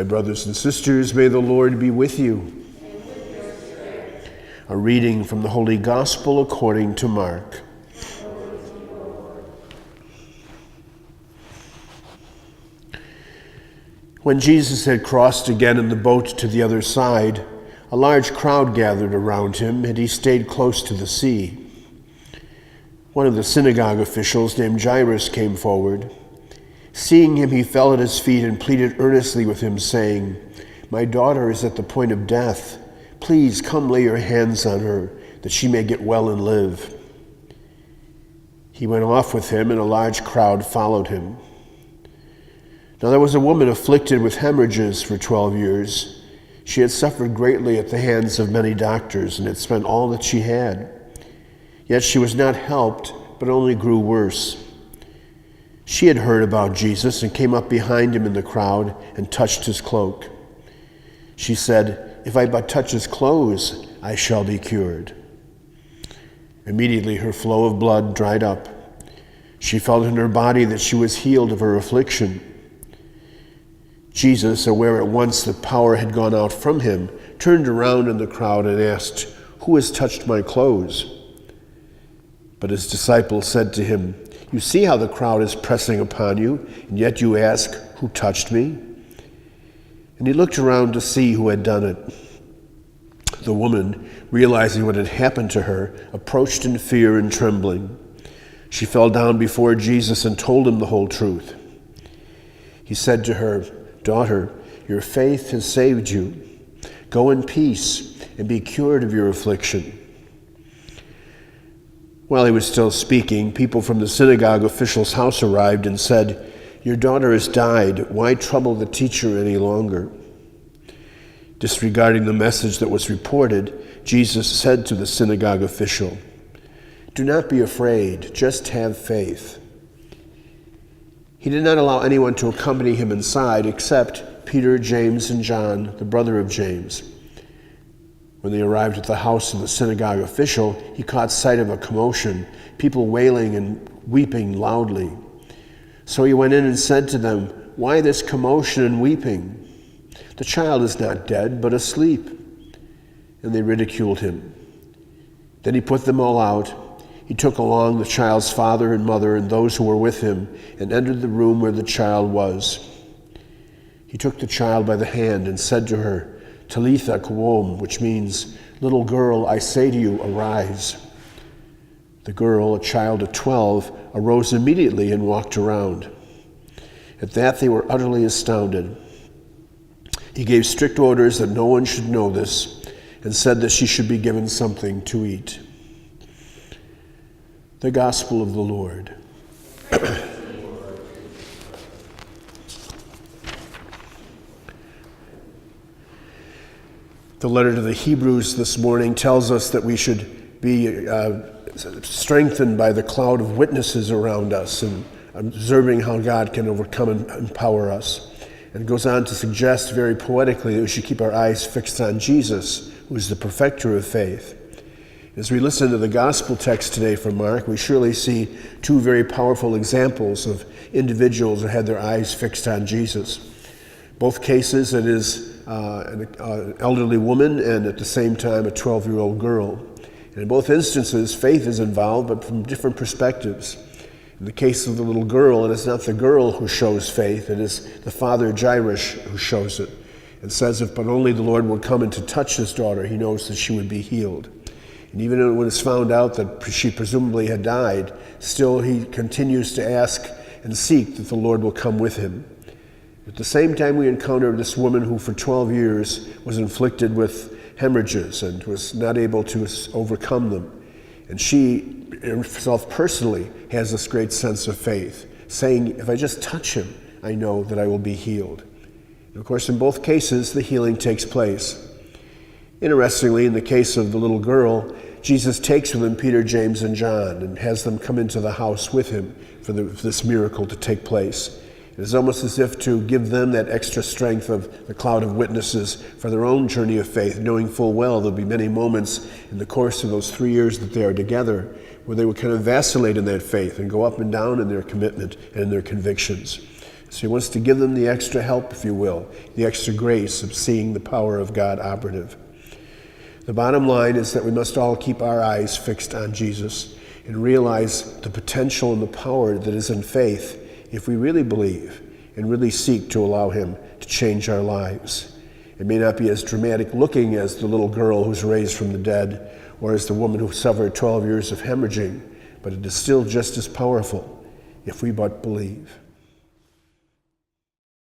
My brothers and sisters, may the Lord be with you. And with your spirit. A reading from the Holy Gospel according to Mark. When Jesus had crossed again in the boat to the other side, a large crowd gathered around him, and he stayed close to the sea. One of the synagogue officials named Jairus came forward. Seeing him, he fell at his feet and pleaded earnestly with him, saying, "My daughter is at the point of death. Please come lay your hands on her, that she may get well and live." He went off with him, and a large crowd followed him. Now there was a woman afflicted with hemorrhages for 12 years. She had suffered greatly at the hands of many doctors and had spent all that she had. Yet she was not helped, but only grew worse. She had heard about Jesus and came up behind him in the crowd and touched his cloak. She said, "If I but touch his clothes, I shall be cured." Immediately her flow of blood dried up. She felt in her body that she was healed of her affliction. Jesus, aware at once that power had gone out from him, turned around in the crowd and asked, "Who has touched my clothes?" But his disciples said to him, "You see how the crowd is pressing upon you, and yet you ask, 'Who touched me?'" And he looked around to see who had done it. The woman, realizing what had happened to her, approached in fear and trembling. She fell down before Jesus and told him the whole truth. He said to her, "Daughter, your faith has saved you. Go in peace and be cured of your affliction." While he was still speaking, people from the synagogue official's house arrived and said, "Your daughter has died. Why trouble the teacher any longer?" Disregarding the message that was reported, Jesus said to the synagogue official, "Do not be afraid, just have faith." He did not allow anyone to accompany him inside except Peter, James, and John, the brother of James. When they arrived at the house of the synagogue official, he caught sight of a commotion, people wailing and weeping loudly. So he went in and said to them, "Why this commotion and weeping? The child is not dead, but asleep." And they ridiculed him. Then he put them all out. He took along the child's father and mother and those who were with him and entered the room where the child was. He took the child by the hand and said to her, "Talitha koum," which means, "Little girl, I say to you, arise." The girl, a child of 12, arose immediately and walked around. At that they were utterly astounded. He gave strict orders that no one should know this and said that she should be given something to eat. The Gospel of the Lord. The letter to the Hebrews this morning tells us that we should be strengthened by the cloud of witnesses around us and observing how God can overcome and empower us. And goes on to suggest very poetically that we should keep our eyes fixed on Jesus, who is the perfecter of faith. As we listen to the gospel text today from Mark, we surely see two very powerful examples of individuals who had their eyes fixed on Jesus. Both cases, it is an elderly woman and at the same time a 12-year-old girl. And in both instances, faith is involved, but from different perspectives. In the case of the little girl, it is not the girl who shows faith, it is the father Jairus who shows it, and says if but only the Lord would come and to touch his daughter, he knows that she would be healed. And even when it's found out that she presumably had died, still he continues to ask and seek that the Lord will come with him. At the same time, we encounter this woman who for 12 years was inflicted with hemorrhages and was not able to overcome them. And she herself personally has this great sense of faith, saying, if I just touch him, I know that I will be healed. And of course, in both cases, the healing takes place. Interestingly, in the case of the little girl, Jesus takes with him Peter, James, and John and has them come into the house with him for this miracle to take place. It is almost as if to give them that extra strength of the cloud of witnesses for their own journey of faith, knowing full well there'll be many moments in the course of those 3 years that they are together where they would kind of vacillate in that faith and go up and down in their commitment and in their convictions. So he wants to give them the extra help, if you will, the extra grace of seeing the power of God operative. The bottom line is that we must all keep our eyes fixed on Jesus and realize the potential and the power that is in faith if we really believe and really seek to allow him to change our lives. It may not be as dramatic looking as the little girl who's raised from the dead or as the woman who suffered 12 years of hemorrhaging, but it is still just as powerful if we but believe.